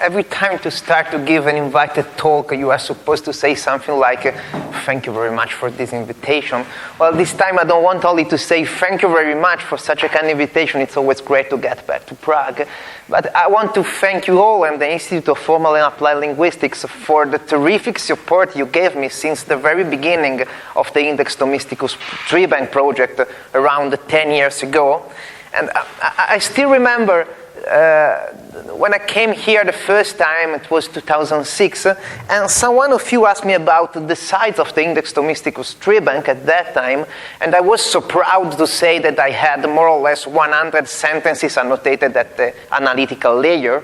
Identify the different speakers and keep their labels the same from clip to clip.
Speaker 1: every time to start to give an invited talk, you are supposed to say something like, thank you very much for this invitation. Well, this time I don't want only to say thank you very much for such a kind of invitation. It's always great to get back to Prague. But I want to thank you all and the Institute of Formal and Applied Linguistics for the terrific support you gave me since the very beginning of the Index Thomisticus Treebank project around 10 years ago. And I still remember when I came here the first time, it was 2006, and someone of you asked me about the size of the Index Thomisticus Treebank at that time, and I was so proud to say that I had more or less 100 sentences annotated at the analytical layer.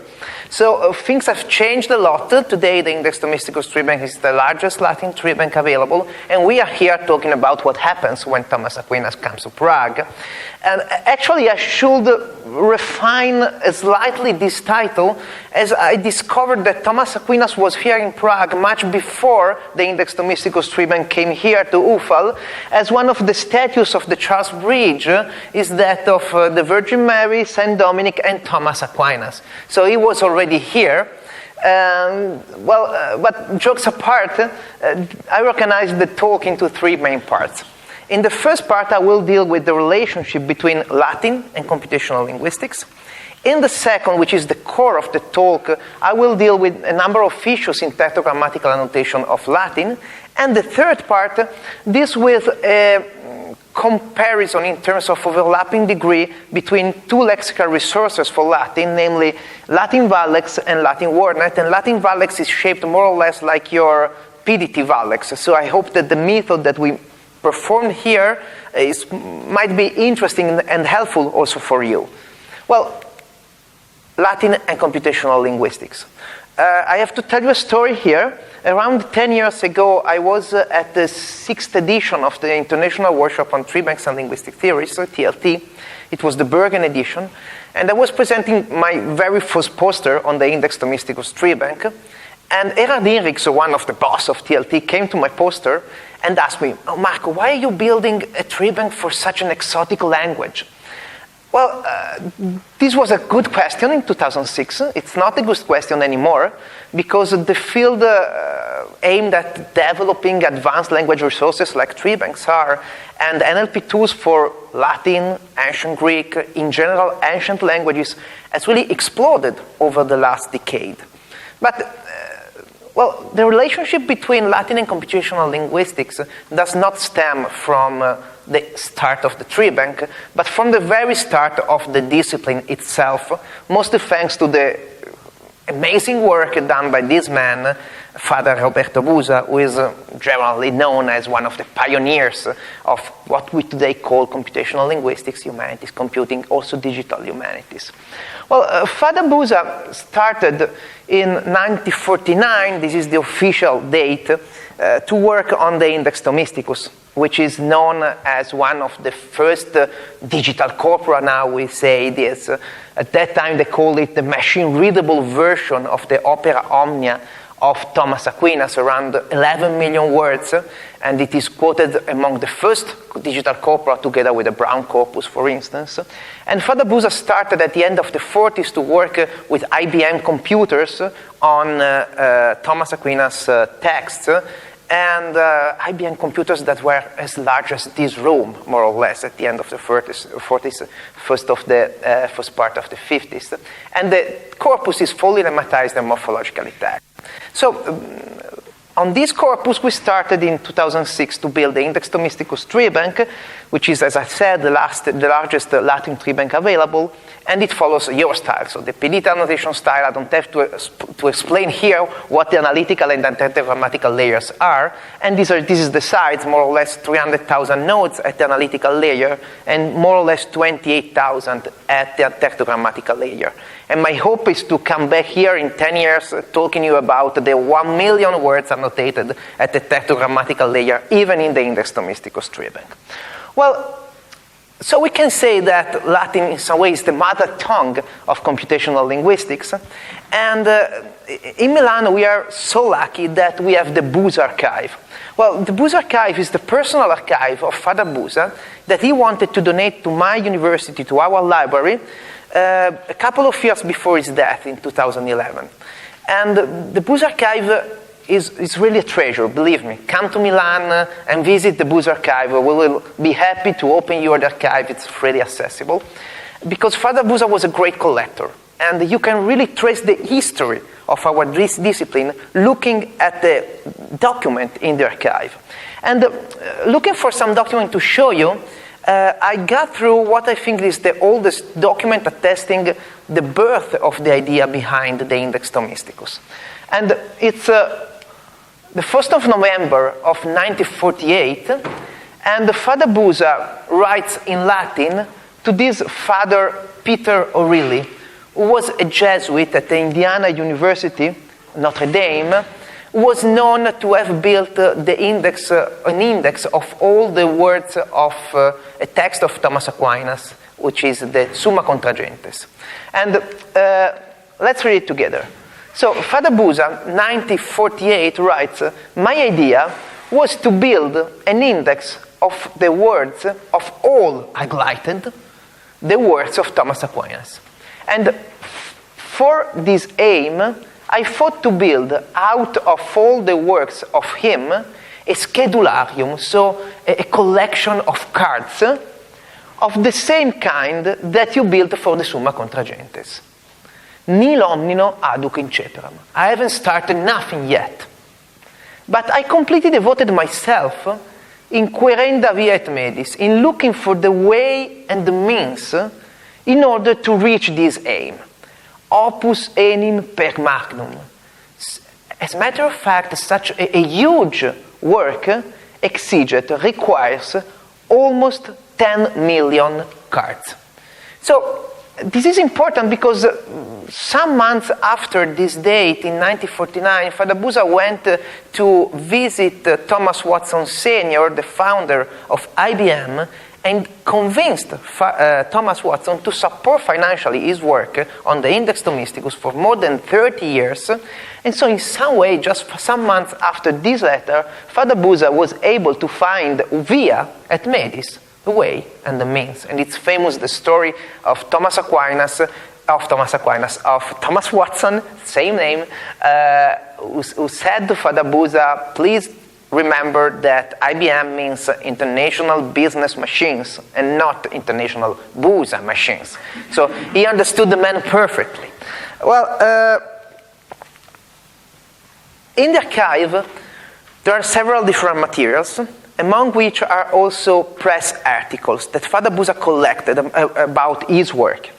Speaker 1: So things have changed a lot. Today the Index Thomisticus Treebank is the largest Latin treebank available, and we are here talking about what happens when Thomas Aquinas comes to Prague. And actually I should refine slightly this title, as I discovered that Thomas Aquinas was here in Prague much before the Index Thomisticus Treebank came here to Ufal, as one of the statues of the Charles Bridge is that of the Virgin Mary, Saint Dominic, and Thomas Aquinas. So he was already here. But jokes apart, I organized the talk into three main parts. In the first part, I will deal with the relationship between Latin and computational linguistics. In the second, which is the core of the talk, I will deal with a number of issues in tectogrammatical annotation of Latin. And the third part deals with a comparison in terms of overlapping degree between two lexical resources for Latin, namely Latin-Vallex and Latin WordNet. And Latin-Vallex is shaped more or less like your PDT-Vallex. So I hope that the method that we performed here might be interesting and helpful also for you. Well, Latin and computational linguistics. I have to tell you a story here. Around 10 years ago, I was at the 6th edition of the International Workshop on Treebanks and Linguistic Theories, so TLT. It was the Bergen edition. And I was presenting my very first poster on the Index Thomisticus Treebank. And Erhard Hinrichs, one of the boss of TLT, came to my poster and asked me, "Oh, Marco, why are you building a treebank for such an exotic language?" Well, this was a good question in 2006. It's not a good question anymore because the field aimed at developing advanced language resources like treebanks are, and NLP tools for Latin, ancient Greek, in general ancient languages has really exploded over the last decade. But well, the relationship between Latin and computational linguistics does not stem from the start of the treebank, but from the very start of the discipline itself, mostly thanks to the amazing work done by this man, Father Roberto Busa, who is generally known as one of the pioneers of what we today call computational linguistics, humanities, computing, also digital humanities. Well, Father Busa started in 1949, this is the official date, to work on the Index Thomisticus, which is known as one of the first digital corpora, now we say this. At that time they called it the machine-readable version of the Opera Omnia of Thomas Aquinas, around 11 million words, and it is quoted among the first digital corpora together with the Brown corpus, for instance. And Father Busa started at the end of the 40s to work with IBM computers on Thomas Aquinas' texts, and IBM computers that were as large as this room, more or less, at the end of the 40s, first part of the 50s. And the corpus is fully lemmatized and morphologically tagged. So on this corpus, we started in 2006 to build the Index Thomisticus Treebank, which is, as I said, the largest Latin treebank available, and it follows your style. So the PDT annotation style, I don't have to explain here what the analytical and tectogrammatical layers are, and this is the size, more or less 300,000 nodes at the analytical layer, and more or less 28,000 at the tectogrammatical layer. And my hope is to come back here in 10 years talking to you about the 1 million words annotated at the tectogrammatical layer, even in the Index Thomisticus Treebank. Well, so we can say that Latin in some ways is the mother tongue of computational linguistics. And in Milan, we are so lucky that we have the Busa Archive. Well, the Busa Archive is the personal archive of Father Busa that he wanted to donate to my university, to our library, a couple of years before his death in 2011. And the Busa Archive is really a treasure, believe me. Come to Milan and visit the Busa Archive. We will be happy to open your archive. It's freely accessible. Because Father Busa was a great collector. And you can really trace the history of our discipline looking at the document in the archive. And looking for some document to show you, I got through what I think is the oldest document attesting the birth of the idea behind the Index Thomisticus. And it's the 1st of November of 1948, and Father Busa writes in Latin to this Father Peter O'Reilly, who was a Jesuit at the Indiana University, Notre Dame, who was known to have built an index of all the words of a text of Thomas Aquinas, which is the Summa Contra Gentes. And let's read it together. So Father Busa, 1948, writes, "My idea was to build an index of the words of all highlighted, the words of Thomas Aquinas. And for this aim, I thought to build out of all the works of him a schedularium, so a collection of cards of the same kind that you built for the Summa Contra Gentes. Nil omnino aduc inceteram." I haven't started nothing yet. But I completely devoted myself in querenda via et medis, in looking for the way and the means in order to reach this aim. Opus enim per magnum. As a matter of fact, such a huge work, exiget, requires almost 10 million cards. So, this is important because some months after this date, in 1949, Father Busa went to visit Thomas Watson Sr., the founder of IBM, and convinced Thomas Watson to support financially his work on the Index Thomisticus for more than 30 years. And so in some way, just some months after this letter, Father Busa was able to find via et medis the way and the means. And it's famous, the story of Thomas Watson, same name, who said to Father Busa, "Please remember that IBM means International Business Machines and not International Busa Machines." So he understood the man perfectly. Well, in the archive, there are several different materials, among which are also press articles that Father Busa collected about his work.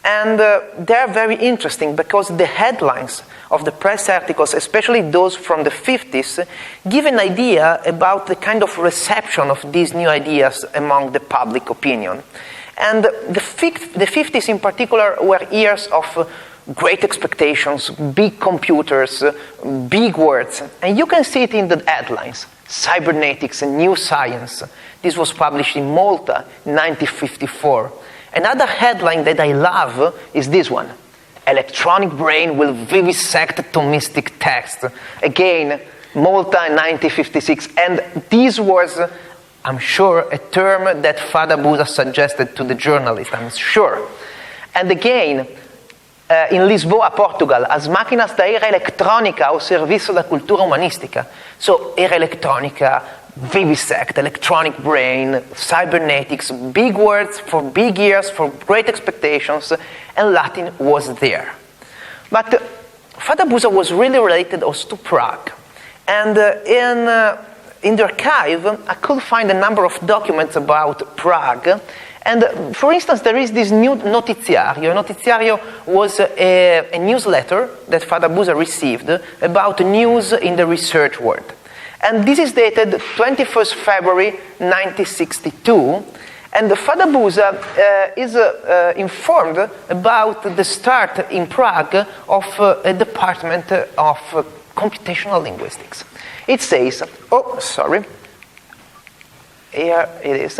Speaker 1: And they're very interesting because the headlines of the press articles, especially those from the 50s, give an idea about the kind of reception of these new ideas among the public opinion. And the 50s in particular were years of great expectations, big computers, big words. And you can see it in the headlines. Cybernetics and New Science. This was published in Malta in 1954. Another headline that I love is this one. Electronic brain will vivisect Thomistic text. Again, Malta in 1956. And this was, I'm sure, a term that Father Busa suggested to the journalist, I'm sure. And again, in Lisboa, Portugal, as máquinas da era electrónica ao serviço da cultura humanística. So, era electronica, vivisect, electronic brain, cybernetics, big words for big years, for great expectations, and Latin was there. But Father Busa was really related also to Prague. And in the archive, I could find a number of documents about Prague. And for instance, there is this new notiziario. Notiziario was a newsletter that Father Busa received about news in the research world. And this is dated 21st February 1962. And Father Busa is informed about the start in Prague of a department of computational linguistics. It says, here it is.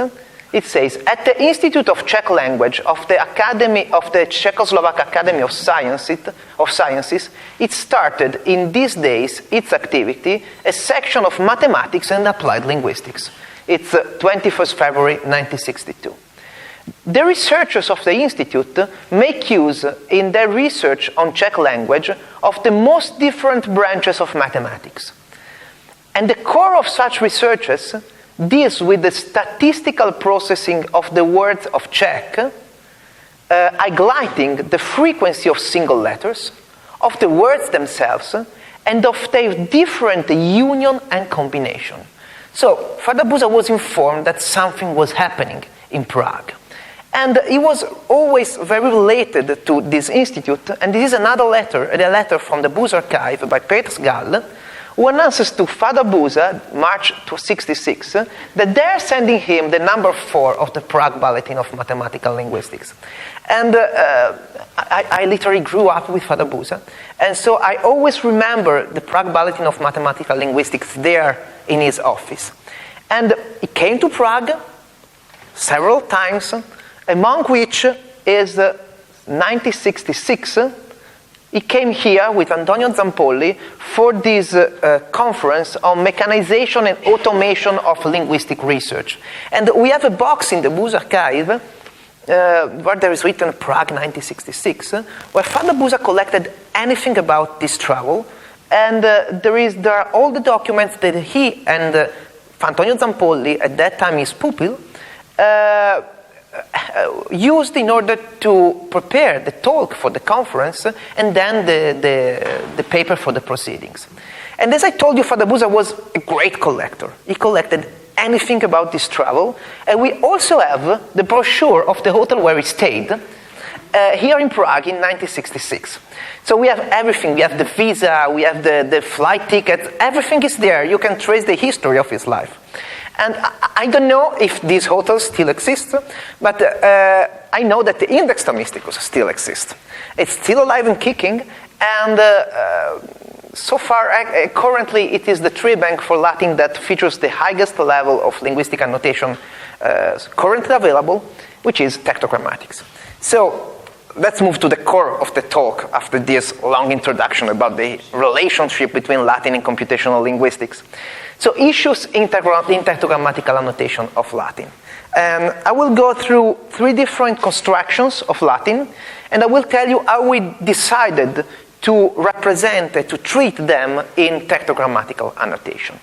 Speaker 1: It says, at the Institute of Czech Language of the Czechoslovak Academy of Sciences, it started in these days its activity, a section of mathematics and applied linguistics. It's 21st February 1962. The researchers of the Institute make use, in their research on Czech language, of the most different branches of mathematics. And the core of such researches deals with the statistical processing of the words of Czech, highlighting the frequency of single letters, of the words themselves, and of their different union and combination. So, Father Busa was informed that something was happening in Prague. And he was always very related to this institute, and this is another letter, a letter from the Busa Archive by Petr Gall, who announces to Father Busa, March 1966, that they're sending him the number 4 of the Prague Bulletin of Mathematical Linguistics. And I literally grew up with Father Busa, and so I always remember the Prague Bulletin of Mathematical Linguistics there in his office. And he came to Prague several times, among which is 1966, he came here with Antonio Zampolli for this conference on mechanization and automation of linguistic research. And we have a box in the Busa Archive where there is written Prague 1966, where Father Busa collected anything about this travel, and there are all the documents that he and Antonio Zampolli, at that time his pupil, used in order to prepare the talk for the conference and then the paper for the proceedings. And as I told you, Father Busa was a great collector. He collected anything about this travel, and we also have the brochure of the hotel where he stayed here in Prague in 1966. So we have everything. We have the visa, we have the flight tickets, everything is there. You can trace the history of his life. And I don't know if these hotels still exist, but I know that the Index Thomisticus still exists. It's still alive and kicking, and so far, currently, it is the Treebank for Latin that features the highest level of linguistic annotation currently available, which is tectogrammatics. So let's move to the core of the talk after this long introduction about the relationship between Latin and computational linguistics. So issues in tectogrammatical annotation of Latin. And I will go through 3 different constructions of Latin, and I will tell you how we decided to represent, to treat them in tectogrammatical annotation.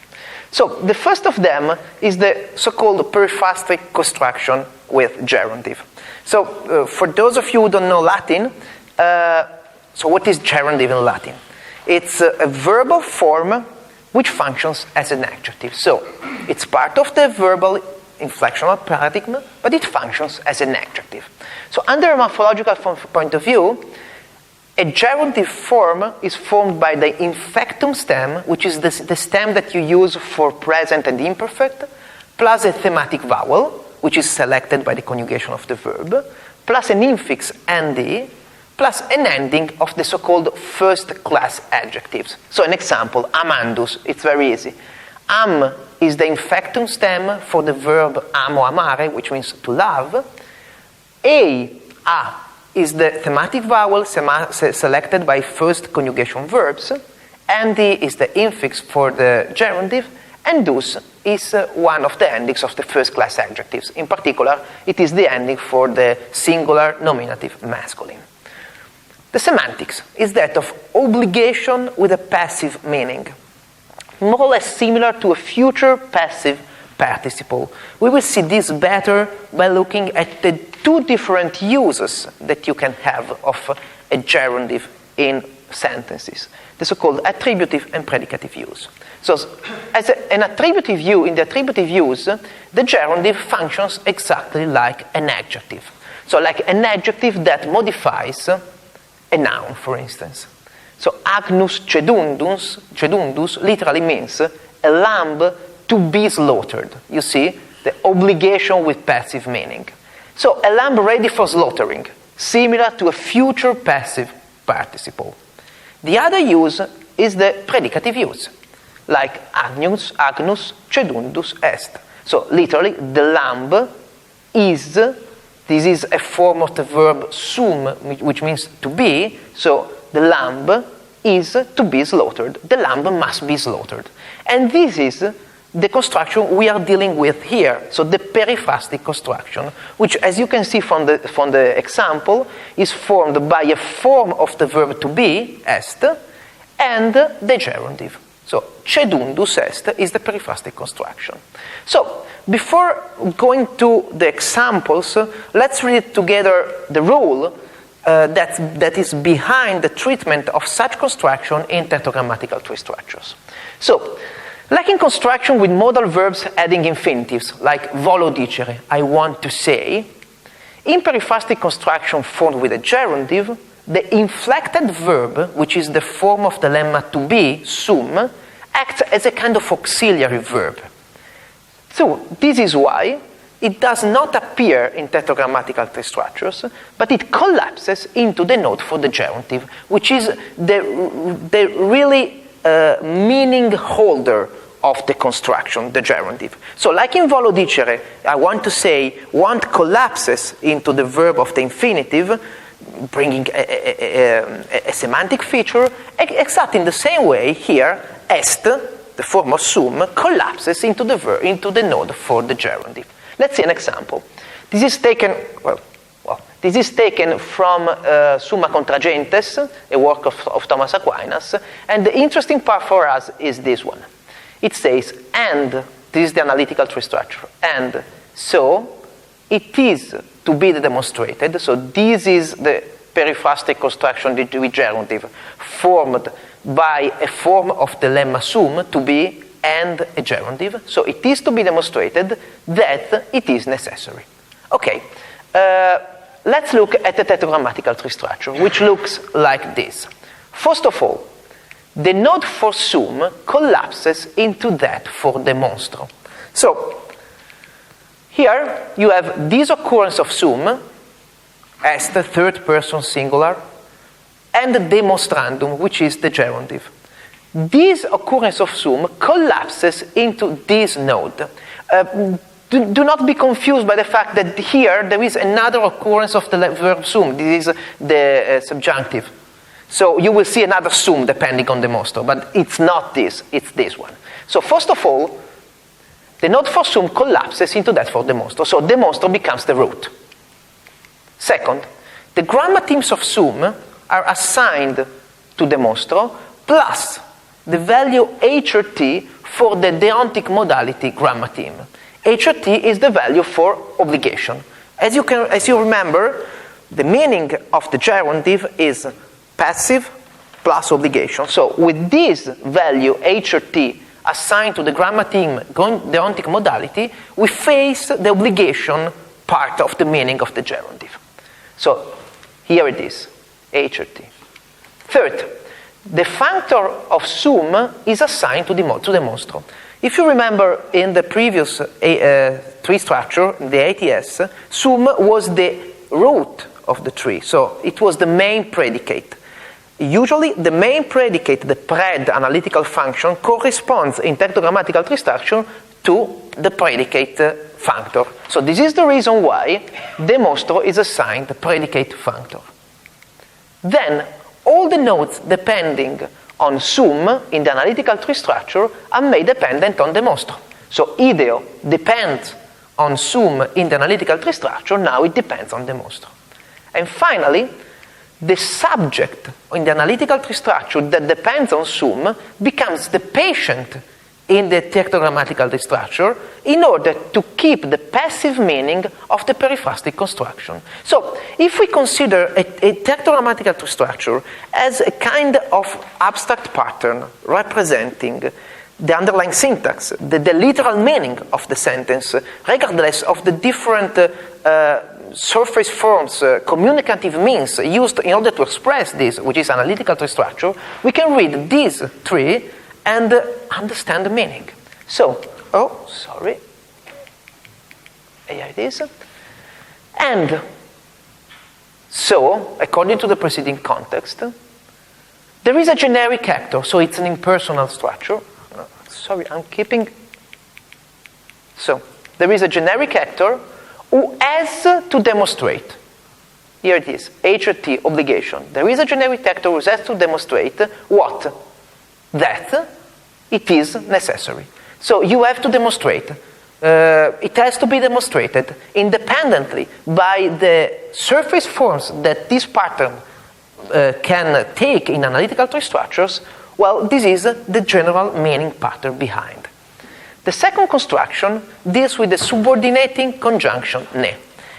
Speaker 1: So the first of them is the so-called periphrastic construction with gerundive. So for those of you who don't know Latin, so what is gerundive in Latin? It's a verbal form which functions as an adjective. So it's part of the verbal inflectional paradigm, but it functions as an adjective. So under a morphological point of view, a gerundive form is formed by the infectum stem, which is the stem that you use for present and imperfect, plus a thematic vowel, which is selected by the conjugation of the verb, plus an infix nd, plus an ending of the so-called first-class adjectives. So an example, amandus, it's very easy. Am is the infectum stem for the verb amo amare, which means to love. A is the thematic vowel selected by first conjugation verbs. Nd is the infix for the gerundive. And dus is one of the endings of the first-class adjectives. In particular, it is the ending for the singular nominative masculine. The semantics is that of obligation with a passive meaning, more or less similar to a future passive participle. We will see this better by looking at the 2 different uses that you can have of a gerundive in sentences, the so-called attributive and predicative use. So as an attributive use, in the attributive use, the gerundive functions exactly like an adjective. So like an adjective that modifies a noun, for instance. So agnus cedundus literally means a lamb to be slaughtered. You see, the obligation with passive meaning. So a lamb ready for slaughtering, similar to a future passive participle. The other use is the predicative use, like agnus cedundus est. So literally, the lamb is, this is a form of the verb sum, which means to be, so the lamb is to be slaughtered. The lamb must be slaughtered. And this is the construction we are dealing with here, so the periphrastic construction, which, as you can see from the example, is formed by a form of the verb to be, est, and the gerundive. So, cedundus est is the periphrastic construction. So, before going to the examples, let's read together the rule that is behind the treatment of such construction in tectogrammatical tree structures. So, like in construction with modal verbs adding infinitives, like volo dicere, I want to say, in periphrastic construction formed with a gerundive, the inflected verb, which is the form of the lemma to be, sum, acts as a kind of auxiliary verb. So, this is why it does not appear in tectogrammatical tree structures, but it collapses into the node for the gerundive, which is the really meaning holder of the construction, the gerundive. So like in volo dicere, I want to say, want collapses into the verb of the infinitive, bringing a semantic feature, exactly in the same way here, est, the form of sum, collapses into the node for the gerundive. Let's see an example. This is taken, this is taken from Summa Contra Gentes, a work of Thomas Aquinas, and the interesting part for us is this one. It says, and, this is the analytical tree structure, and so it is to be demonstrated, so this is the periphrastic construction with gerundive, formed by a form of the lemma sum, to be, and a gerundive, so it is to be demonstrated that it is necessary. Okay. Let's look at the tectogrammatical tree structure, which looks like this. First of all, the node for sum collapses into that for demonstro. So, here you have this occurrence of sum, as the third person singular, and demonstrandum, which is the gerundive. This occurrence of sum collapses into this node. Do not be confused by the fact that here there is another occurrence of the verb sum. This is the subjunctive. So you will see another sum depending on the demonstro, but it's not this, it's this one. So first of all, the node for sum collapses into that for demonstro. So demonstro becomes the root. Second, the grammatemes of sum are assigned to demonstro plus the value HRT for the deontic modality grammateme. HRT is the value for obligation. As you remember, the meaning of the gerundive is passive plus obligation. So with this value HRT assigned to the grammateme deontic modality, we face the obligation part of the meaning of the gerundive. So here it is, HRT. Third, the functor of sum is assigned to demonstro. If you remember in the previous tree structure, the ATS, sum was the root of the tree, so it was the main predicate. Usually the main predicate, the pred analytical function, corresponds in tectogrammatical tree structure to the predicate functor. So this is the reason why demonstro is assigned the predicate functor. Then all the nodes depending on sum in the analytical tree structure are made dependent on demonstro. So ideo depends on sum in the analytical tree structure, now it depends on demonstro. And finally, the subject in the analytical tree structure that depends on sum becomes the patient in the tectogrammatical tree structure in order to keep the passive meaning of the periphrastic construction. So, if we consider a tectogrammatical tree structure as a kind of abstract pattern representing the underlying syntax, the literal meaning of the sentence, regardless of the different surface forms, communicative means used in order to express this, which is analytical tree structure, we can read this tree and understand the meaning. So, here it is. And so, according to the preceding context, there is a generic actor, so it's an impersonal structure. So, there is a generic actor who has to demonstrate. Here it is, HRT, obligation. There is a generic actor who has to demonstrate what? That it is necessary. So you have to demonstrate. It has to be demonstrated independently by the surface forms that this pattern can take in analytical tree structures. Well, this is the general meaning pattern behind. The second construction deals with the subordinating conjunction ne.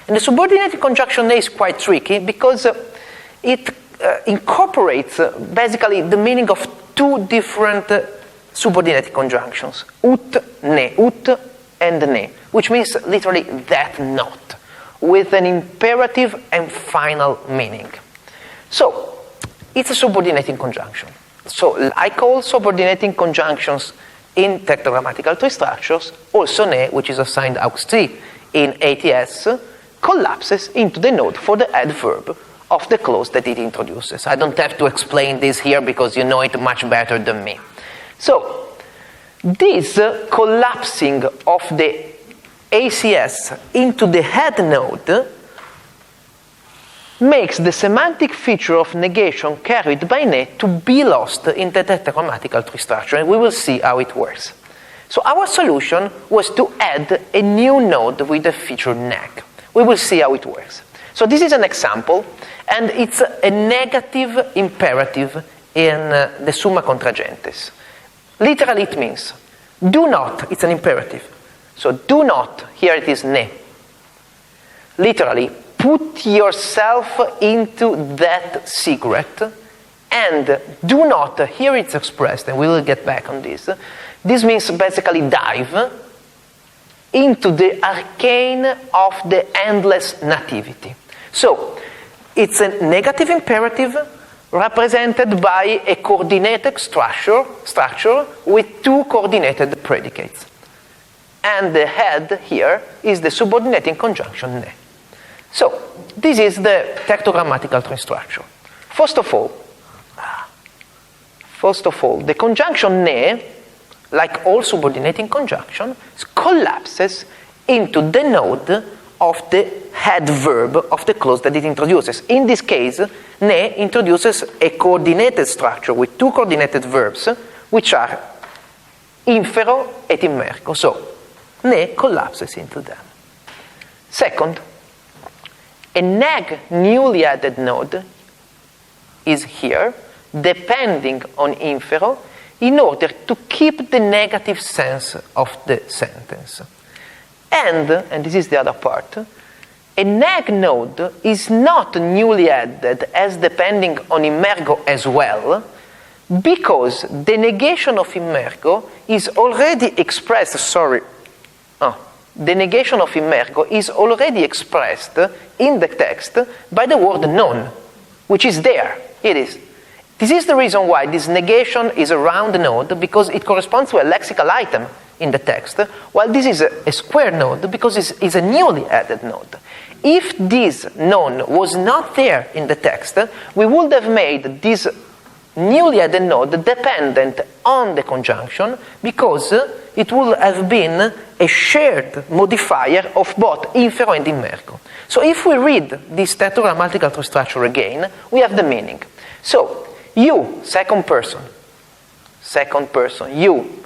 Speaker 1: And the subordinating conjunction ne is quite tricky because it incorporates basically the meaning of two different subordinating conjunctions, ut and ne, which means literally that not, with an imperative and final meaning. So, it's a subordinating conjunction. So, like all subordinating conjunctions in tectogrammatical tree structures, also ne, which is assigned aux 3 in ATS, collapses into the node for the adverb of the clause that it introduces. I don't have to explain this here because you know it much better than me. So, this collapsing of the ACS into the head node makes the semantic feature of negation carried by ne to be lost in the tetragrammatical tree structure, and we will see how it works. So our solution was to add a new node with the feature neg. We will see how it works. So this is an example, and it's a negative imperative in the summa contragentes. Literally it means, do not, it's an imperative. So do not, here it is ne. Literally, put yourself into that secret, and do not, here it's expressed, and we will get back on this. This means basically dive into the arcane of the endless nativity. So, it's a negative imperative represented by a coordinated structure with two coordinated predicates. And the head here is the subordinating conjunction ne. So, this is the tectogrammatical tree structure. First of all, the conjunction ne, like all subordinating conjunction, collapses into the node of the head verb of the clause that it introduces. In this case, ne introduces a coordinated structure with two coordinated verbs, which are infero et immergo. So, ne collapses into them. Second, a neg newly added node is here, depending on infero, in order to keep the negative sense of the sentence. And this is the other part, a neg node is not newly added as depending on immergo as well, because the negation of immergo is already expressed, the negation of immergo is already expressed in the text by the word non, which is there. It is. This is the reason why this negation is a round node, because it corresponds to a lexical item in the text, while this is a square node because it's a newly added node. If this non was not there in the text, we would have made this newly added node dependent on the conjunction, because it would have been a shared modifier of both infero and immergo. So if we read this tetragrammatical tree structure again, we have the meaning. So, you, second person, you,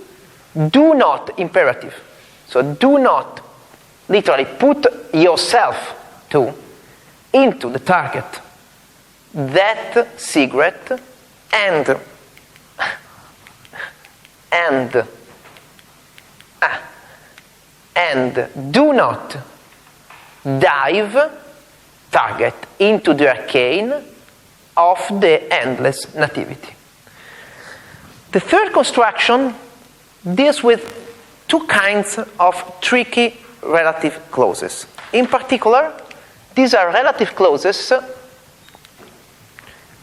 Speaker 1: do not, imperative. So do not, literally, put yourself into the target, that secret, and do not dive, target, into the arcane of the endless nativity. The third construction deals with two kinds of tricky relative clauses. In particular, these are relative clauses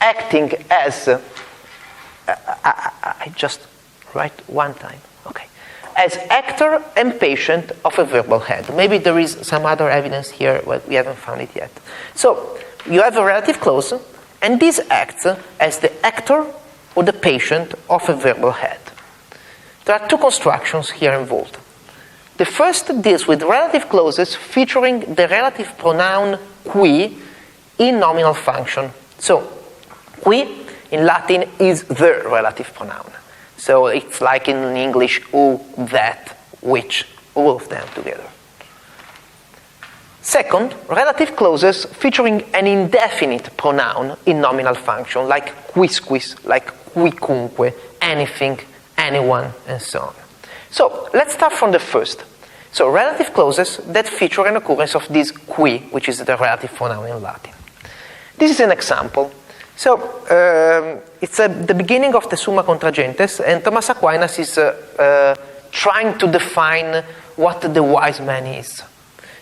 Speaker 1: acting as, I just write one time, okay, as actor and patient of a verbal head. Maybe there is some other evidence here, but we haven't found it yet. So, you have a relative clause, and this acts as the actor or the patient of a verbal head. There are two constructions here involved. The first deals with relative clauses featuring the relative pronoun qui in nominal function. So, qui in Latin is the relative pronoun. So it's like in English, who, that, which, all of them together. Second, relative clauses featuring an indefinite pronoun in nominal function, like quisquis, like quicunque, anything, anyone, and so on. So let's start from the first. So relative clauses that feature an occurrence of this qui, which is the relative pronoun in Latin. This is an example. So it's the beginning of the Summa Contra Gentes, and Thomas Aquinas is trying to define what the wise man is.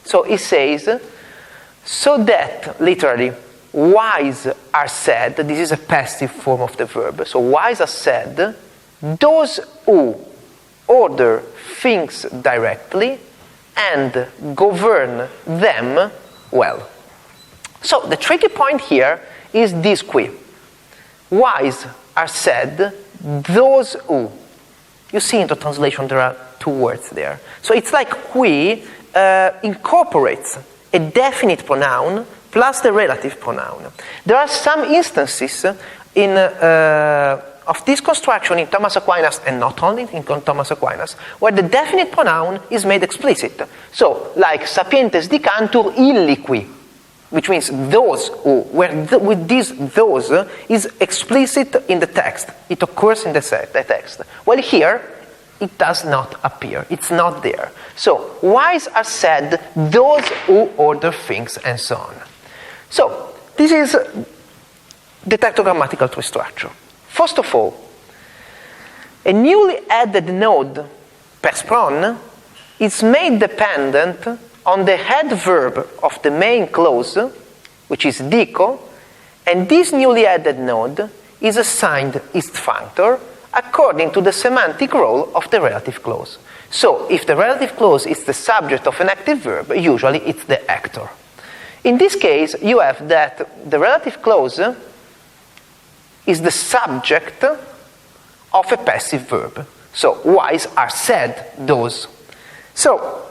Speaker 1: So he says, so that, literally, wise are said, this is a passive form of the verb, so wise are said, those who order things directly and govern them well. So the tricky point here is this qui. Wise are said, those who. You see in the translation there are two words there. So it's like qui incorporates a definite pronoun plus the relative pronoun. There are some instances of this construction in Thomas Aquinas, and not only in Thomas Aquinas, where the definite pronoun is made explicit. So, like sapientes dicantur illiqui, which means those who, with this those is explicit in the text. It occurs in the text. Well, here, it does not appear. It's not there. So, wise are said those who order things, and so on. So, this is the tectogrammatical tree structure. First of all, a newly added node, perspron, is made dependent on the head verb of the main clause, which is dico, and this newly added node is assigned ist functor according to the semantic role of the relative clause. So, if the relative clause is the subject of an active verb, usually it's the actor. In this case, you have that the relative clause is the subject of a passive verb. So, wise are said, those. So,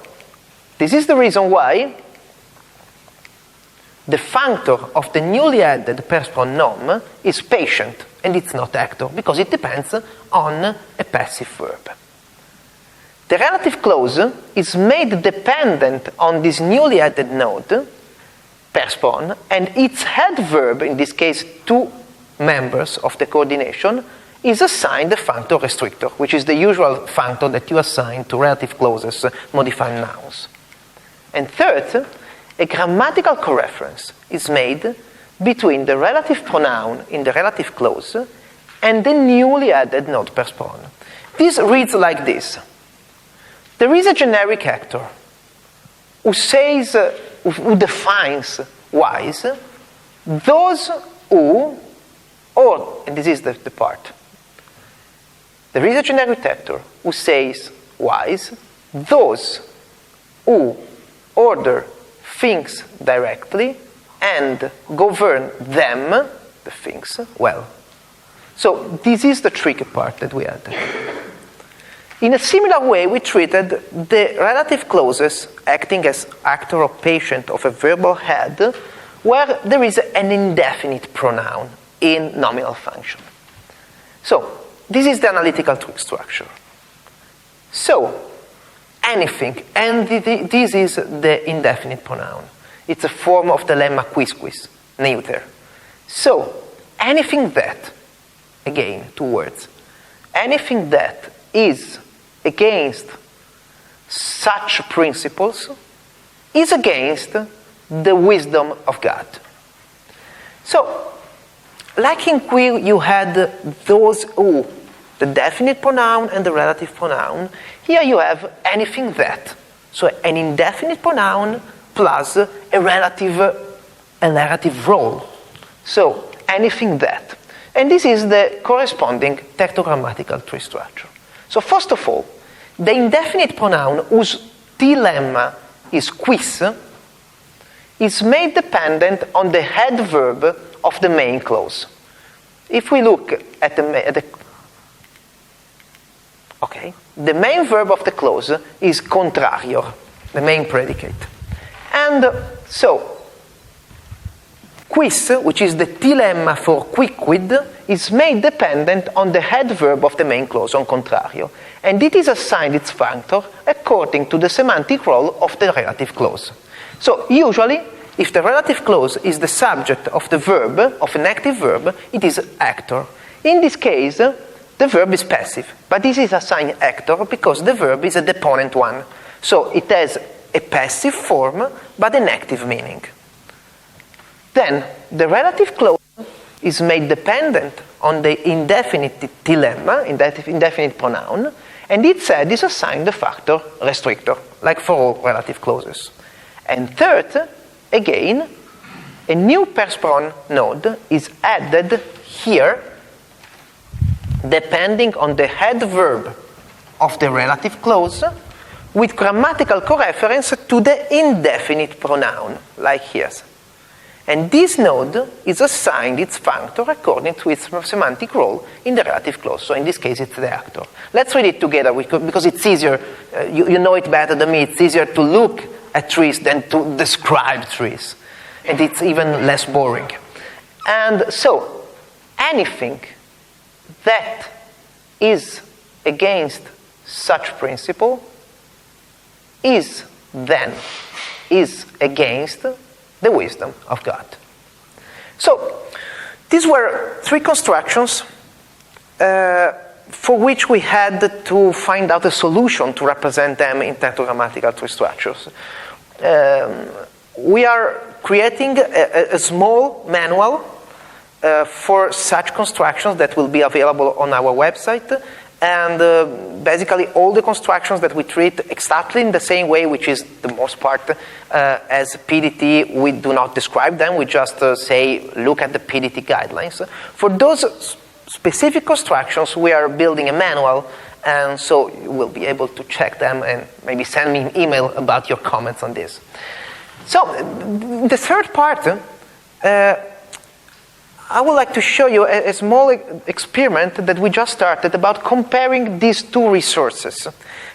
Speaker 1: this is the reason why the functor of the newly added perspron nom is patient, and it's not actor, because it depends on a passive verb. The relative clause is made dependent on this newly added node, perspron, and its head verb, in this case two members of the coordination, is assigned the functor restrictor, which is the usual functor that you assign to relative clauses modifying nouns. And third, a grammatical coreference is made between the relative pronoun in the relative clause and the newly added node perspron. This reads like this. There is a generic actor who says, who defines wise, those who, or, and this is the part, there is a generic actor who says wise, those who order things directly and govern them, the things, well. So this is the tricky part that we had. In a similar way, we treated the relative clauses acting as actor or patient of a verbal head where there is an indefinite pronoun in nominal function. So, this is the analytical tree structure. So, anything, and this is the indefinite pronoun. It's a form of the lemma quisquis, neuter. So, anything that, again, two words, anything that is against such principles is against the wisdom of God. So, like in qui you had those who, the definite pronoun and the relative pronoun, here you have anything that. So an indefinite pronoun plus a relative role. So anything that. And this is the corresponding tectogrammatical tree structure. So first of all, the indefinite pronoun whose T lemma is quis is made dependent on the head verb of the main clause. If we look at the main verb of the clause is contrarior, the main predicate. And so, quis, which is the T lemma for quicquid, is made dependent on the head verb of the main clause, on contrario, and it is assigned its functor according to the semantic role of the relative clause. So usually, if the relative clause is the subject of the verb, of an active verb, it is actor. In this case, the verb is passive, but this is assigned actor because the verb is a deponent one. So it has a passive form, but an active meaning. Then, the relative clause is made dependent on the indefinite dilemma, indefinite pronoun, and its head is assigned the factor restrictor, like for all relative clauses. And third, again, a new perspron node is added here, depending on the head verb of the relative clause, with grammatical coreference to the indefinite pronoun, like here. And this node is assigned its functor according to its semantic role in the relative clause. So in this case, it's the actor. Let's read it together because it's easier. You know it better than me. It's easier to look at trees than to describe trees. And it's even less boring. And so, anything that is against such principle is against the wisdom of God. So, these were three constructions for which we had to find out a solution to represent them in tectogrammatical tree structures. We are creating a small manual for such constructions that will be available on our website. And basically all the constructions that we treat exactly in the same way, which is the most part as PDT, we do not describe them, we just say, look at the PDT guidelines. For those specific constructions, we are building a manual, and so you will be able to check them and maybe send me an email about your comments on this. So, the third part, I would like to show you a small experiment that we just started about comparing these two resources.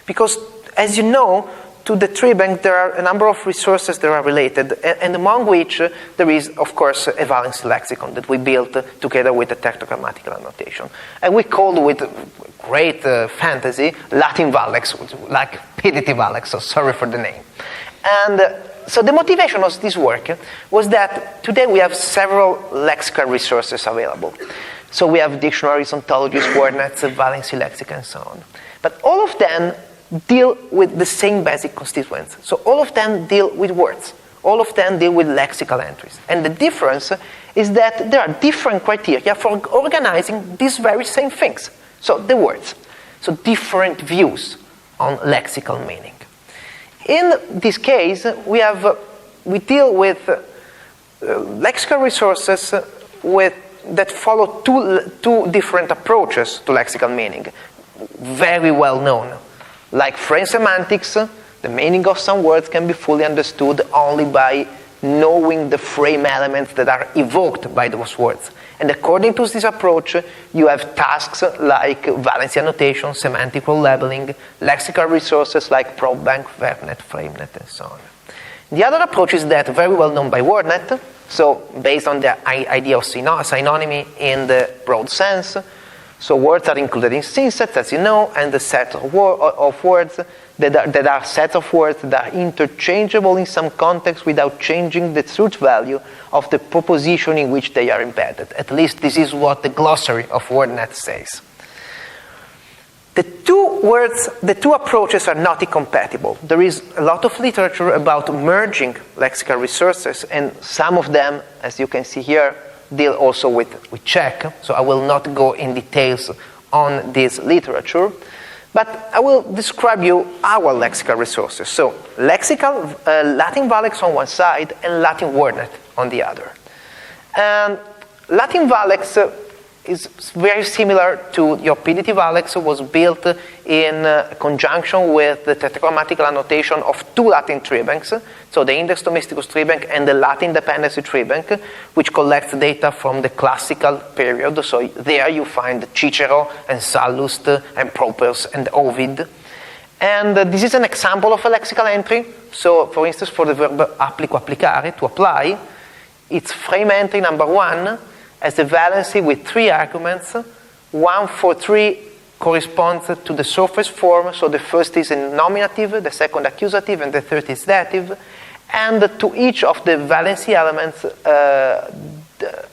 Speaker 1: Because, as you know, to the Treebank there are a number of resources that are related, and among which there is, of course, a valency lexicon that we built together with the tectogrammatical annotation. And we called with great fantasy Latin-Vallex, like PDT-Vallex, so sorry for the name. And so the motivation of this work was that today we have several lexical resources available. So we have dictionaries, ontologies, WordNets, valency lexica, and so on. But all of them deal with the same basic constituents. So all of them deal with words. All of them deal with lexical entries. And the difference is that there are different criteria for organizing these very same things. So the words. So different views on lexical meaning. In this case, we deal with lexical resources that follow two different approaches to lexical meaning, very well known. Like frame semantics, the meaning of some words can be fully understood only by knowing the frame elements that are evoked by those words. And according to this approach, you have tasks like valency annotation, semantic role labeling, lexical resources like ProBank, WordNet, FrameNet, and so on. The other approach is that very well known by WordNet, so based on the idea of synonymy in the broad sense. So words are included in synsets, as you know, and the set of words that are sets of words that are interchangeable in some context without changing the truth value of the proposition in which they are embedded. At least this is what the glossary of WordNet says. The two approaches are not incompatible. There is a lot of literature about merging lexical resources, and some of them, as you can see here, deal also with Czech, so I will not go in details on this literature, but I will describe you our lexical resources. So, lexical, Latin-Vallex on one side, and Latin WordNet on the other. And Latin-Vallex is very similar to your PDT-Vallex, was built in conjunction with the tectogrammatical annotation of two Latin treebanks, so the Index Thomisticus Treebank and the Latin Dependency Treebank, which collects data from the classical period. So there you find Cicero and Sallust and Properus and Ovid. And this is an example of a lexical entry. So, for instance, for the verb applico, applicare, to apply, it's frame entry number 1, has a valency with 3 arguments. 1 for 3 corresponds to the surface form, so the first is a nominative, the second accusative, and the third is dative. And to each of the valency elements,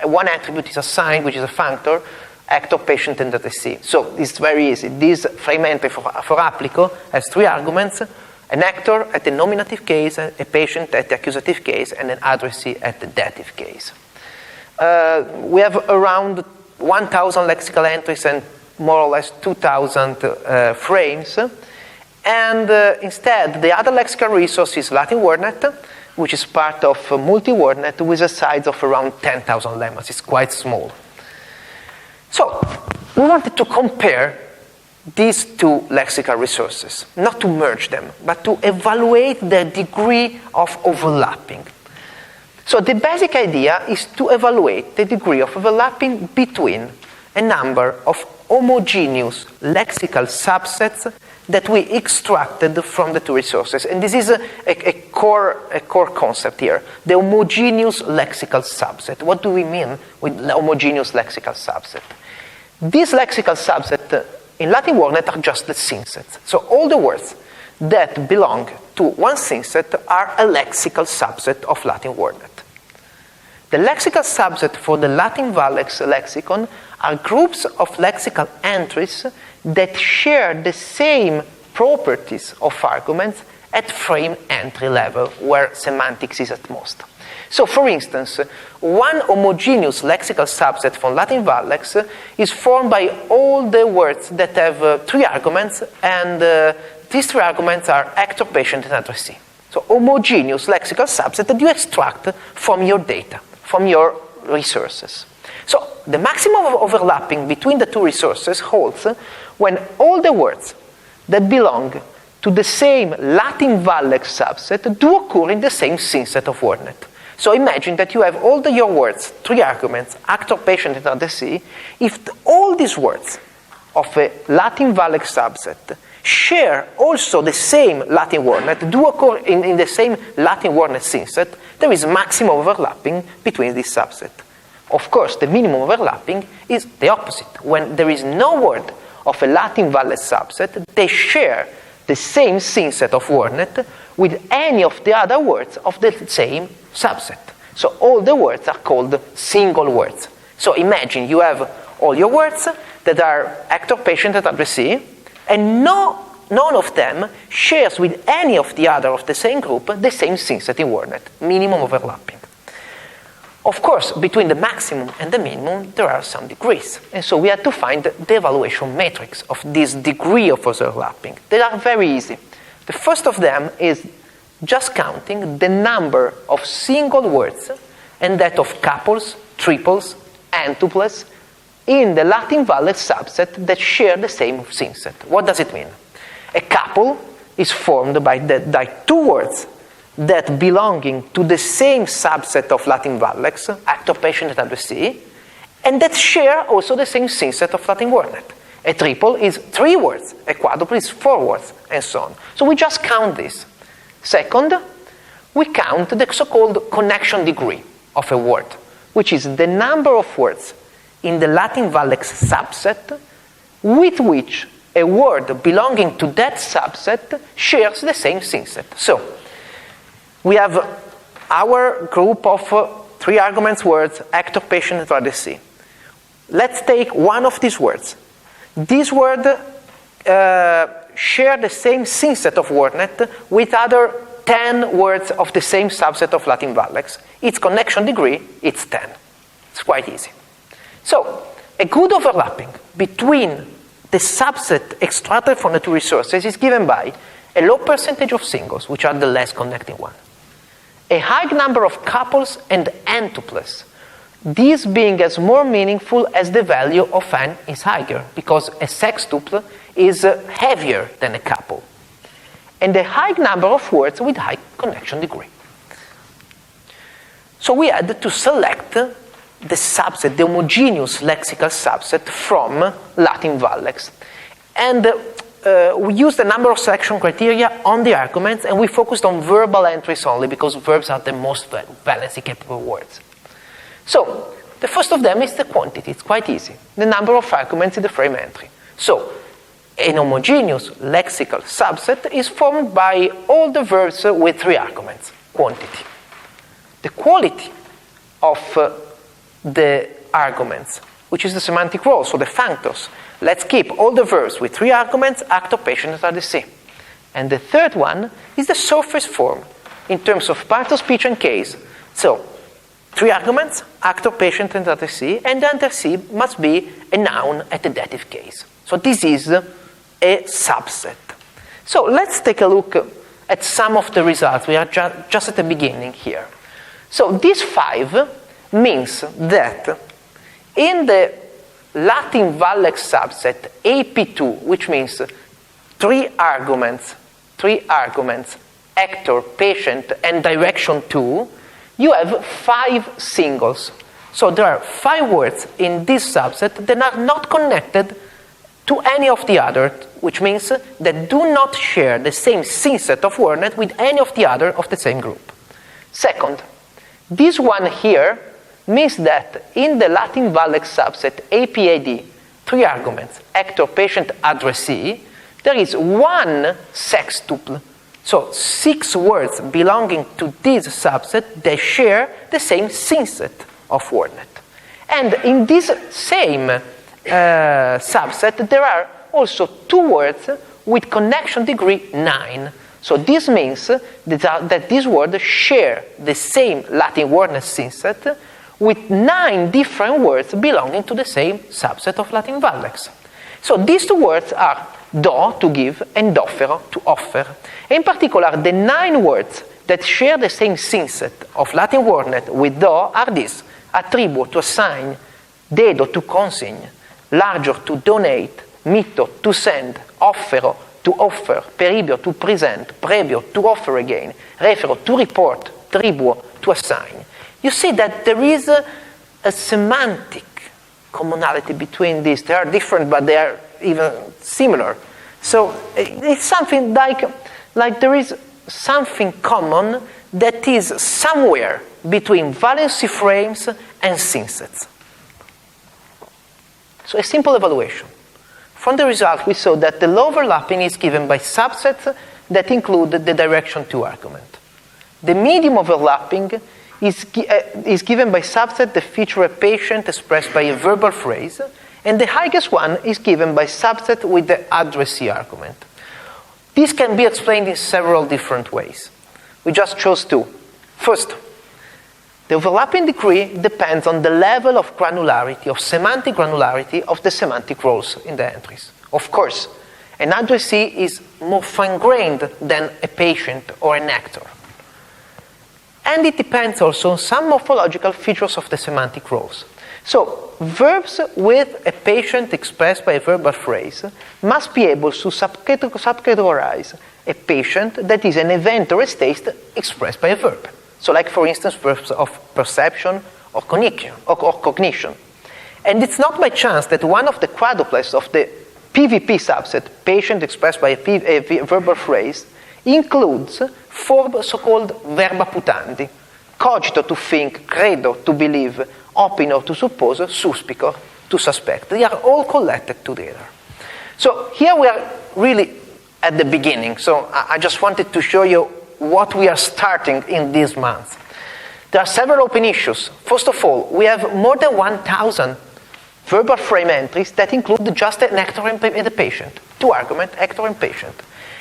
Speaker 1: one attribute is assigned, which is a functor, actor, patient, and addressee. So it's very easy. This frame entry for applico has 3 arguments: an actor at the nominative case, a patient at the accusative case, and an addressee at the dative case. We have around 1,000 lexical entries and more or less 2,000 frames. And instead, the other lexical resource is Latin WordNet, which is part of multi-WordNet with a size of around 10,000 lemmas. It's quite small. So, we wanted to compare these 2 lexical resources, not to merge them, but to evaluate the degree of overlapping. So the basic idea is to evaluate the degree of overlapping between a number of homogeneous lexical subsets that we extracted from the 2 resources. And this is a core concept here, the homogeneous lexical subset. What do we mean with homogeneous lexical subset? These lexical subsets in Latin WordNet are just the synsets. So all the words that belong to one synset are a lexical subset of Latin WordNet. The lexical subset for the Latin-Vallex lexicon are groups of lexical entries that share the same properties of arguments at frame entry level, where semantics is at most. So, for instance, one homogeneous lexical subset from Latin-Vallex is formed by all the words that have 3 arguments, and these 3 arguments are actor, patient, and addressee. So, homogeneous lexical subset that you extract from your data, from your resources. So, the maximum of overlapping between the 2 resources holds when all the words that belong to the same Latin-Vallex subset do occur in the same synset of WordNet. So imagine that you have all your words, 3 arguments, actor, patient, and addressee. If all these words of a Latin-Vallex subset share also the same Latin WordNet, do occur in the same Latin WordNet synset, there is maximum overlapping between this subset. Of course, the minimum overlapping is the opposite. When there is no word of a Latin-Vallex subset, they share the same synset of WordNet with any of the other words of the same subset. So all the words are called single words. So imagine you have all your words that are actor, patient, and addressee, and none of them shares with any of the other of the same group the same synset in WordNet, minimum overlapping. Of course, between the maximum and the minimum, there are some degrees. And so we had to find the evaluation matrix of this degree of overlapping. They are very easy. The first of them is just counting the number of single words and that of couples, triples, antuples in the Latin-Vallex subset that share the same synset. What does it mean? A couple is formed by 2 words that belonging to the same subset of Latin-Vallex, actor, patient, and addressee, and that share also the same synset of Latin WordNet. A triple is 3 words, a quadruple is 4 words, and so on. So we just count this. Second, we count the so-called connection degree of a word, which is the number of words in the Latin-Vallex subset with which a word belonging to that subset shares the same synset. So, we have our group of 3 arguments words, actor, patient, and addressee. Let's take one of these words. This word share the same synset of WordNet with other 10 words of the same subset of Latin-Vallex. Its connection degree, it's 10. It's quite easy. So, a good overlapping between the subset extracted from the 2 resources is given by a low percentage of singles, which are the less connecting one, a high number of couples and antuples, these being as more meaningful as the value of n is higher, because a sextuple is heavier than a couple, and a high number of words with high connection degree. So we had to select the subset, the homogeneous lexical subset from Latin-Vallex. And we used a number of selection criteria on the arguments, and we focused on verbal entries only because verbs are the most valency capable words. So The first of them is the quantity. It's quite easy. The number of arguments in the frame entry. So, an homogeneous lexical subset is formed by all the verbs with 3 arguments, quantity. The quality of the arguments, which is the semantic role, so the functors. Let's keep all the verbs with 3 arguments, actor, patient, and RDC. And the third one is the surface form in terms of part of speech and case. So, 3 arguments, actor, patient, and RDC, and the RDC must be a noun at the dative case. So this is a subset. So let's take a look at some of the results. We are just at the beginning here. So this 5 means that in the Latin-Vallex subset AP2, which means 3 arguments, actor, patient, and direction 2, you have 5 singles. So there are 5 words in this subset that are not connected to any of the other, which means that do not share the same synset of WordNet with any of the other of the same group. Second, this one here means that in the Latin-Vallex subset APAD, 3 arguments, actor, patient, addressee, there is 1 sextuple. So 6 words belonging to this subset, they share the same synset of WordNet. And in this same subset, there are also 2 words with connection degree 9. So this means that these words share the same Latin WordNet synset with 9 different words belonging to the same subset of Latin-Vallex. So these 2 words are do, to give, and offero, to offer. In particular, the 9 words that share the same synset of Latin WordNet with do are these: attribuo, to assign, dedo, to consign, larger, to donate, mito, to send, offero, to offer, peribio, to present, prebio, to offer again, refero, to report, tribuo, to assign. You see that there is a semantic commonality between these. They are different, but they are even similar. So it's something like there is something common that is somewhere between valency frames and synsets. So a simple evaluation. From the result, we saw that the low overlapping is given by subsets that include the direction 2 argument. The medium overlapping is given by subsets that feature a patient expressed by a verbal phrase, and the highest one is given by subset with the addressee argument. This can be explained in several different ways. We just chose 2. First, the overlapping degree depends on the level of granularity, of semantic granularity of the semantic roles in the entries. Of course, an addressee is more fine-grained than a patient or an actor. And it depends also on some morphological features of the semantic roles. So, verbs with a patient expressed by a verbal phrase must be able to subcategorize a patient that is an event or a state expressed by a verb. So, like, for instance, verbs of perception or cognition. And it's not by chance that one of the quadruples of the PVP subset, patient expressed by a verbal phrase, includes 4 so-called verba putandi: cogito, to think; credo, to believe; opino, to suppose; suspicor, to suspect. They are all collected together. So here we are really at the beginning. So I just wanted to show you what we are starting in this month. There are several open issues. First of all, we have more than 1,000 verbal frame entries that include just an actor and a patient. 2 argument, actor and patient.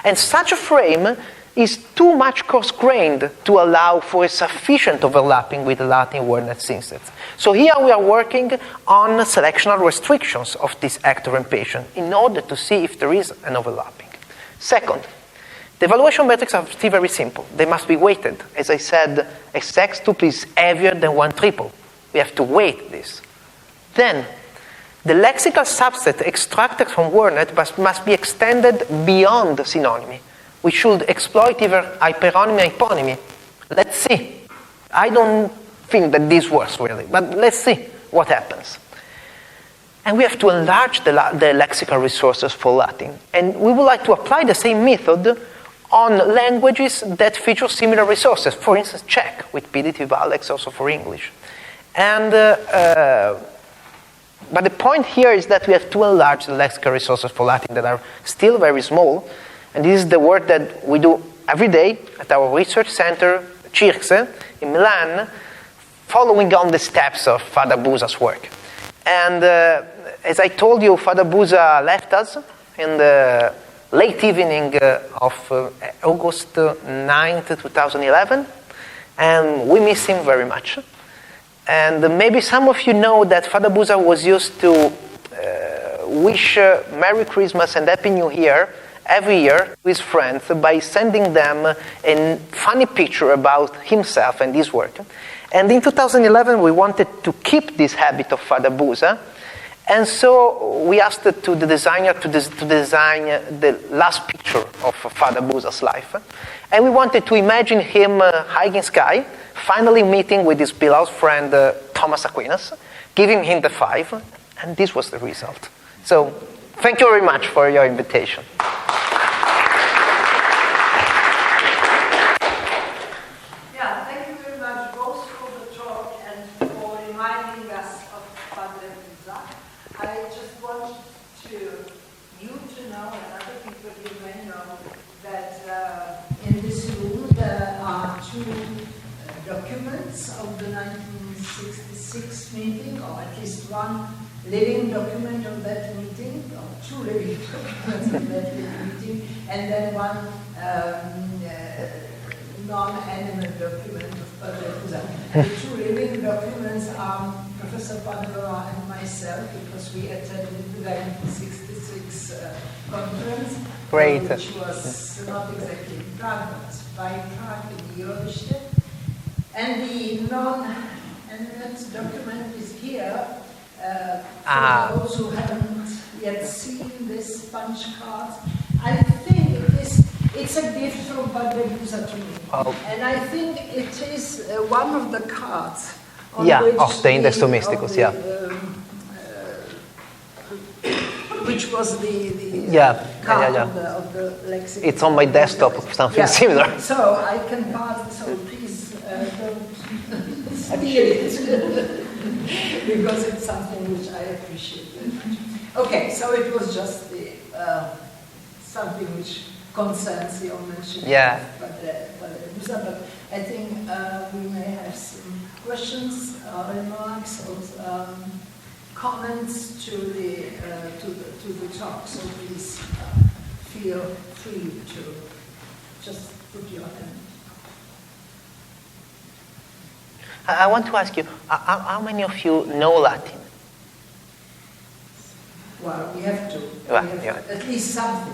Speaker 1: And such a frame is too much coarse-grained to allow for a sufficient overlapping with the Latin WordNet synsets. So here we are working on selectional restrictions of this actor and patient in order to see if there is an overlapping. Second, the evaluation metrics are still very simple. They must be weighted. As I said, a sextuple is heavier than 1 triple. We have to weight this. Then, the lexical subset extracted from WordNet must be extended beyond synonymy. We should exploit either hyperonymy, hyponymy. Let's see. I don't think that this works really, but let's see what happens. And we have to enlarge the lexical resources for Latin. And we would like to apply the same method on languages that feature similar resources. For instance, Czech with PDT Vallex, also for English. And but the point here is that we have to enlarge the lexical resources for Latin that are still very small. And this is the work that we do every day at our research center, Circe, in Milan, following on the steps of Father Busa's work. And as I told you, Father Busa left us in the late evening of August 9th, 2011, and we miss him very much. And maybe some of you know that Father Busa was used to wish Merry Christmas and Happy New Year every year to his friends by sending them a funny picture about himself and his work. And in 2011, we wanted to keep this habit of Father Busa, and so we asked the designer to design the last picture of Father Busa's life. And we wanted to imagine him high in sky, finally meeting with his beloved friend Thomas Aquinas, giving him the 5, and this was the result. So, thank you very much for your invitation.
Speaker 2: Yeah, thank you very much both for the talk and for reminding us of Father Busa. I just want you to know, and other people you may know, that in this room there are 2 documents of the 1966 meeting, or at least 1 living document of that meeting, or 2 living documents of that meeting, and then 1 non-animate document of Father Busa. The 2 living documents are Professor Padova and myself, because we attended the 1966 conference,
Speaker 1: Great.
Speaker 2: which was not exactly in Prague, but by Prague in the Jeloviště. And the non-animate document is here for those who haven't yet seen this punch card. I think it's a gift from Padre Busa to me.
Speaker 1: Oh.
Speaker 2: And I think it is one of the cards on
Speaker 1: Yeah,
Speaker 2: which
Speaker 1: of the Index Thomisticus, yeah.
Speaker 2: Which was the card of the lexicon.
Speaker 1: It's on my desktop, something similar.
Speaker 2: So I can pass, so please don't steal it, because it's something which I appreciate very much. Okay, so it was just the something which concerns your mentioning but I think we may have some questions, remarks, or comments to the talk. So please feel free to just put your hand.
Speaker 1: I want to ask you, how many of you know Latin?
Speaker 2: Well, we have to.
Speaker 1: Well,
Speaker 2: we have
Speaker 1: yeah.
Speaker 2: to. At least something.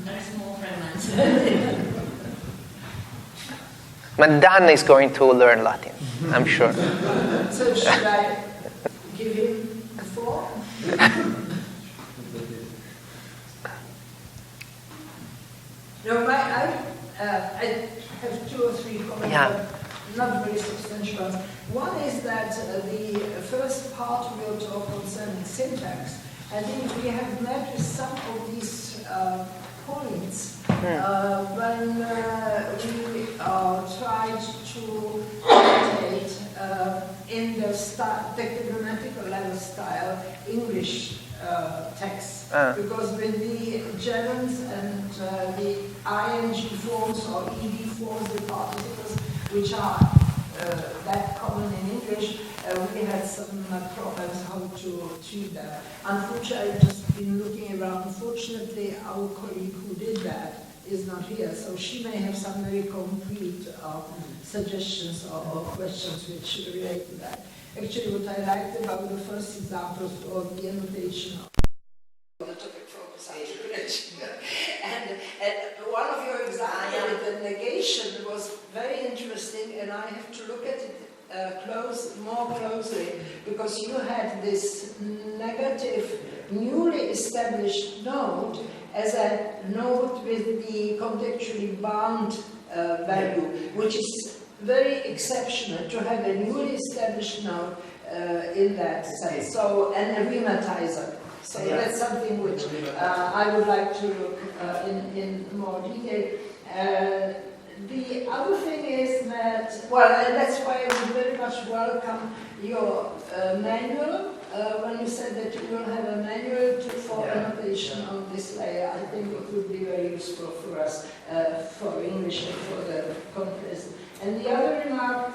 Speaker 3: Very small fragments.
Speaker 1: Mandan is going to learn Latin, I'm sure.
Speaker 2: So should I give him the floor? No, I have 2 or 3 comments, but not very substantial ones. One is that the first part will talk concerning syntax. I think we have noticed some of these points when we tried to imitate in the tectogrammatical level style English text. Because with the gerunds and the ing forms or ed forms, the participles, which are that common in English, we had some problems how to treat that. Unfortunately, I've just been looking around. Unfortunately, our colleague who did that is not here, so she may have some very concrete suggestions or questions which relate to that. Actually, what I liked about the first examples of the annotation of the topic focus articulation. And one of your examples with the negation was very interesting, and I have to look at it more closely, because you had this negative, newly established node as a node with the contextually bound value, which is very exceptional to have a newly established node in that sense. So, and a rematizer. So that's something which I would like to look in more detail. The other thing is that, well, and that's why I would very much welcome your manual. When you said that you will have a manual for annotation on this layer, I think it would be very useful for us, for English and for the conference. And the other remark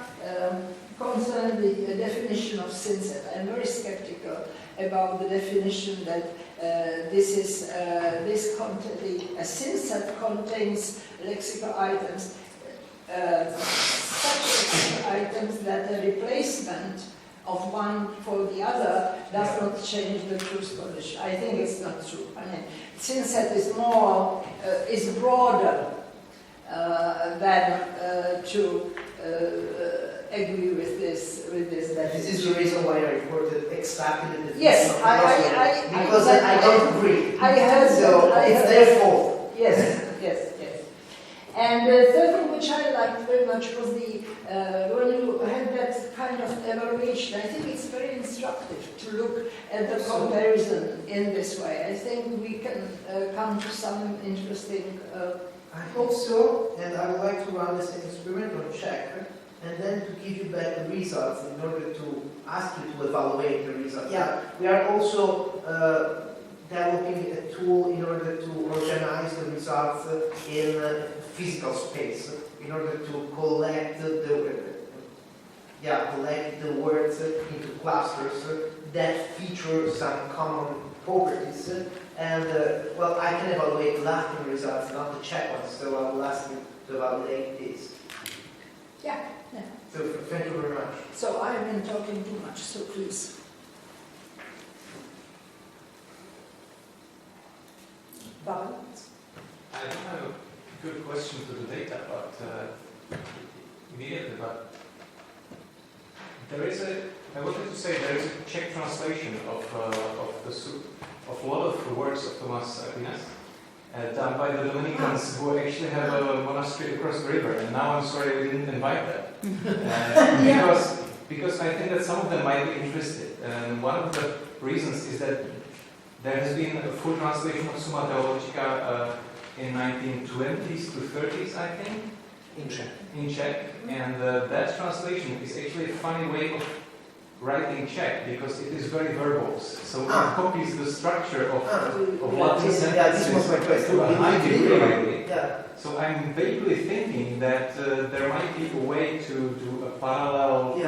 Speaker 2: concerned the definition of synset. I'm very skeptical about the definition that a synset contains lexical items, such lexical items that a replacement of one for the other does not change the truth condition. I think it's not true. I mean, synset is more, is broader than to agree with this.
Speaker 1: This is the reason why I reported exactly the definition.
Speaker 2: Yes,
Speaker 1: because I don't agree.
Speaker 2: I heard
Speaker 1: so. It's their fault.
Speaker 2: Yes. And the third thing which I liked very much was the when you had that kind of evaluation. I think it's very instructive to look at the comparison in this way. I think we can come to some interesting.
Speaker 1: I hope so, and I would like to run this experimental check, and then to give you back the results in order to ask you to evaluate the results. Yeah, we are also developing a tool in order to organize the results in physical space, in order to collect the words into clusters that feature some common properties. And well, I can evaluate Latin results, not the Czech ones, so I will ask you to evaluate this.
Speaker 2: Yeah.
Speaker 1: So thank you very much.
Speaker 2: So I have been talking too much, so please. Balance.
Speaker 4: I don't have a good question to the data, but immediately, but I wanted to say there is a Czech translation of a lot of the works of Thomas Aquinas, done by the Dominicans, who actually have a monastery across the river. And now I'm sorry we didn't invite them, because I think that some of them might be interested. And one of the reasons is that there has been a full translation of Summa Theologica in 1920s to 30s, I think, in Czech. And that translation is actually a funny way of writing Czech, because it is very verbose. So it copies the structure of Latin sentences
Speaker 1: this was my question.
Speaker 4: to a high degree. So I'm vaguely thinking that there might be a way to do a parallel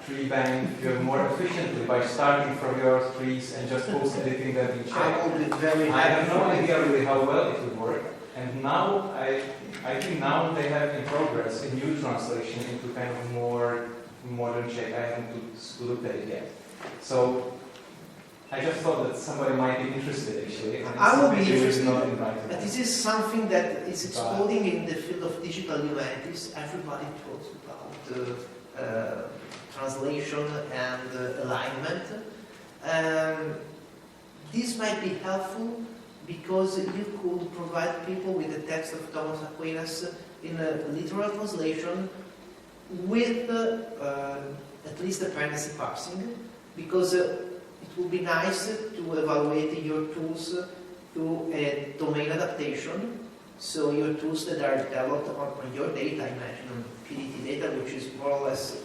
Speaker 4: tree bank more efficiently by starting from your trees and just post-editing them in Czech.
Speaker 1: I will be very
Speaker 4: I have no idea really how well it would work. And now, I think now they have in progress a new translation into kind of more modern Czech. I haven't looked at it yet. So I just thought that somebody might be interested actually. And
Speaker 1: I will be interested.
Speaker 4: Not invited.
Speaker 1: But this is something that is exploding in the field of digital humanities. Everybody talks about translation and alignment. This might be helpful because you could provide people with the text of Thomas Aquinas in a literal translation with at least dependency parsing, because it would be nice to evaluate your tools through a domain adaptation. So your tools that are developed on your data, I imagine on PDT data, which is more or less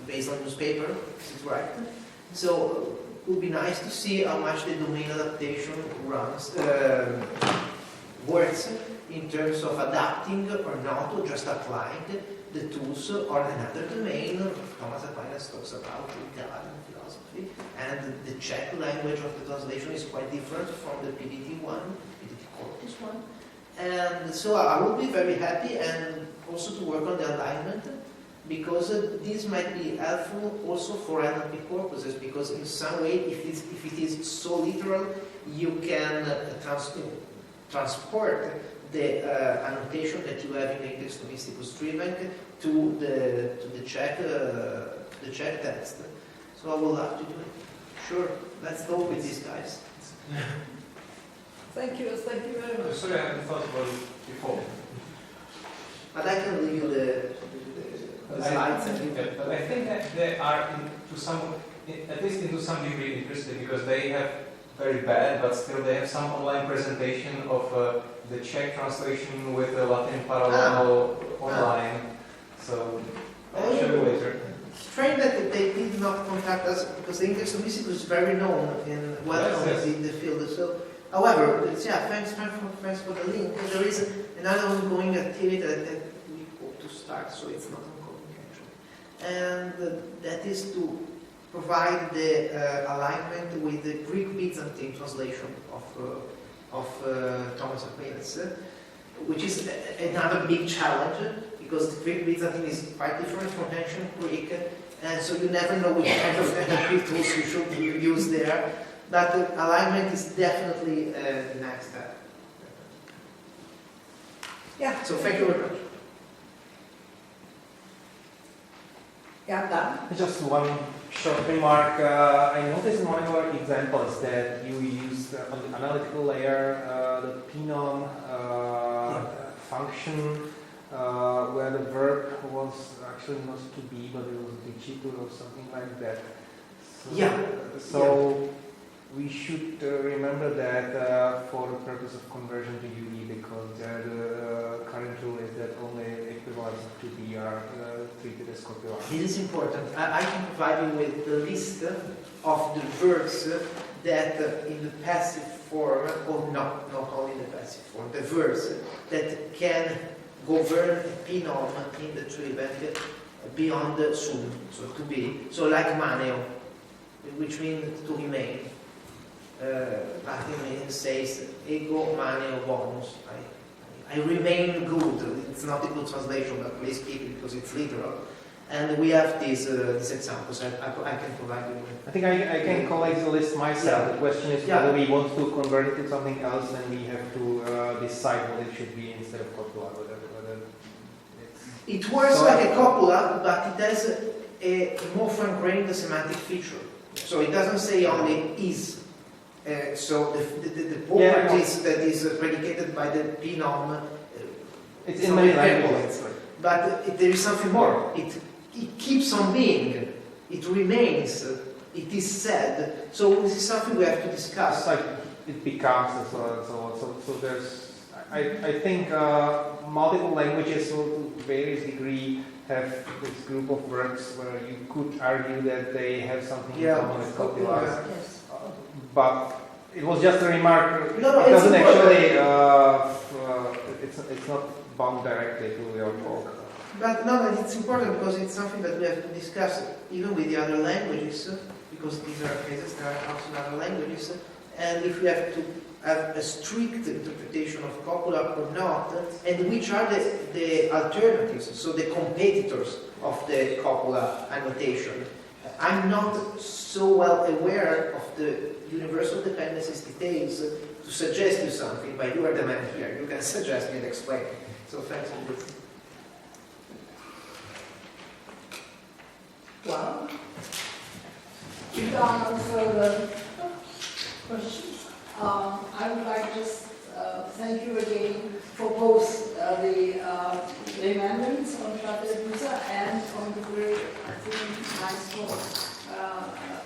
Speaker 1: based on newspaper, is it right? So it would be nice to see how much the domain adaptation works in terms of adapting or not, or just applying the tools on another domain. Thomas Aquinas talks about God and philosophy, and the Czech language of the translation is quite different from the PDT one, PDT Corpus one. And so I would be very happy, and also to work on the alignment, because this might be helpful also for NLP purposes, because in some way, if it is so literal, you can transport the annotation that you have in the Index Thomisticus Treebank to the Czech text. So I would love to do it. Sure, let's go with these guys.
Speaker 2: Thank you very much.
Speaker 4: Sorry, I hadn't thought about it before.
Speaker 1: But I can leave you the slides.
Speaker 4: But I think that they are at least to some degree interested, because they have very bad, but still they have some online presentation of the Czech translation with the Latin parallel online. So I'll show you later.
Speaker 5: Strange that they did not contact us because the Index Thomisticus is very known and well known in the field. So, however, thanks for the link. And there is another ongoing activity that we hope to start, so it's not ongoing actually, and that is to provide the alignment with the Greek Byzantine translation of Thomas Aquinas, which is another big challenge because the Greek Byzantine is quite different from ancient Greek, and so you never know which kind of Greek tools you should use there. But the alignment is definitely the next step. Yeah. So thank you very much.
Speaker 2: Yeah, Dan.
Speaker 6: Just one short remark. I noticed in one of your examples that you used on the analytical layer the pinom function where the verb was actually not to be, but it was dicitur or something like that. So we should remember that for the purpose of conversion to UE, because the current rule is that only equivalents of to be are treated as copular.
Speaker 5: This is important. I can provide you with the list of the verbs that in the passive form, or not only the passive form, the verbs that can govern pinom in the treebank beyond the sum, so to be. So like maneo, which means to remain. Latin says ego maneo bonus. I remain good. It's not a good translation, but please keep it because it's literal. And we have these examples. I can provide you with.
Speaker 6: I think I can collect the list myself. The question is whether we want to convert it to something else, then we have to decide what it should be instead of copula.
Speaker 5: It works like a copula, but it has a more fine-grained semantic feature. So it doesn't say only is. So the properties that is predicated by the pinom.
Speaker 6: It's in many languages.
Speaker 5: But there is something more. It keeps on being. It remains. It is said. So this is something we have to discuss.
Speaker 6: It's like it becomes and so on and so on. So there's. I think multiple languages to various degree have this group of words where you could argue that they have something in common with copula.
Speaker 2: Yes.
Speaker 6: But it was just a remark.
Speaker 5: No,
Speaker 6: it doesn't actually. It's not bound directly to your talk.
Speaker 5: But no, it's important because it's something that we have to discuss even with the other languages, because these are cases that are also in other languages. And if we have to have a strict interpretation of copula or not, and which are the alternatives, so the competitors of the copula annotation. I'm not so well aware of the universal dependencies details to suggest you something, but you are the man here. You can suggest me and explain. So thanks for this.
Speaker 2: Well, if there are no further questions, I would like to just thank you again for both the amendments on Busa and on the very, I think, nice talk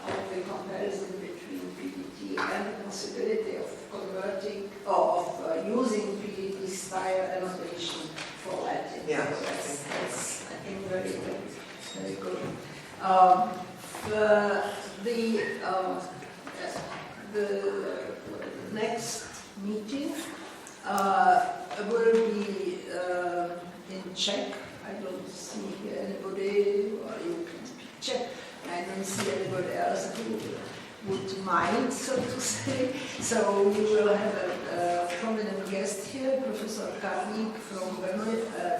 Speaker 2: of the comparison between PDT and the possibility of converting or of using PDT style annotation for Latin.
Speaker 5: Yeah.
Speaker 2: So that's I think very good. Very good. The next meeting will be in Czech. I don't see here anybody, or you can speak Czech. I don't see anybody else who would mind, so to say. So we will have a prominent guest here, Professor Karník from Brno,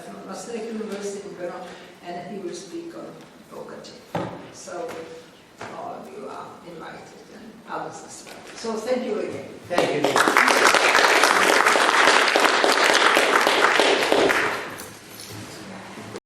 Speaker 2: from Masaryk University in Brno, and he will speak on vocative. So all of you are invited, and others as well. So thank you again.
Speaker 5: Thank you.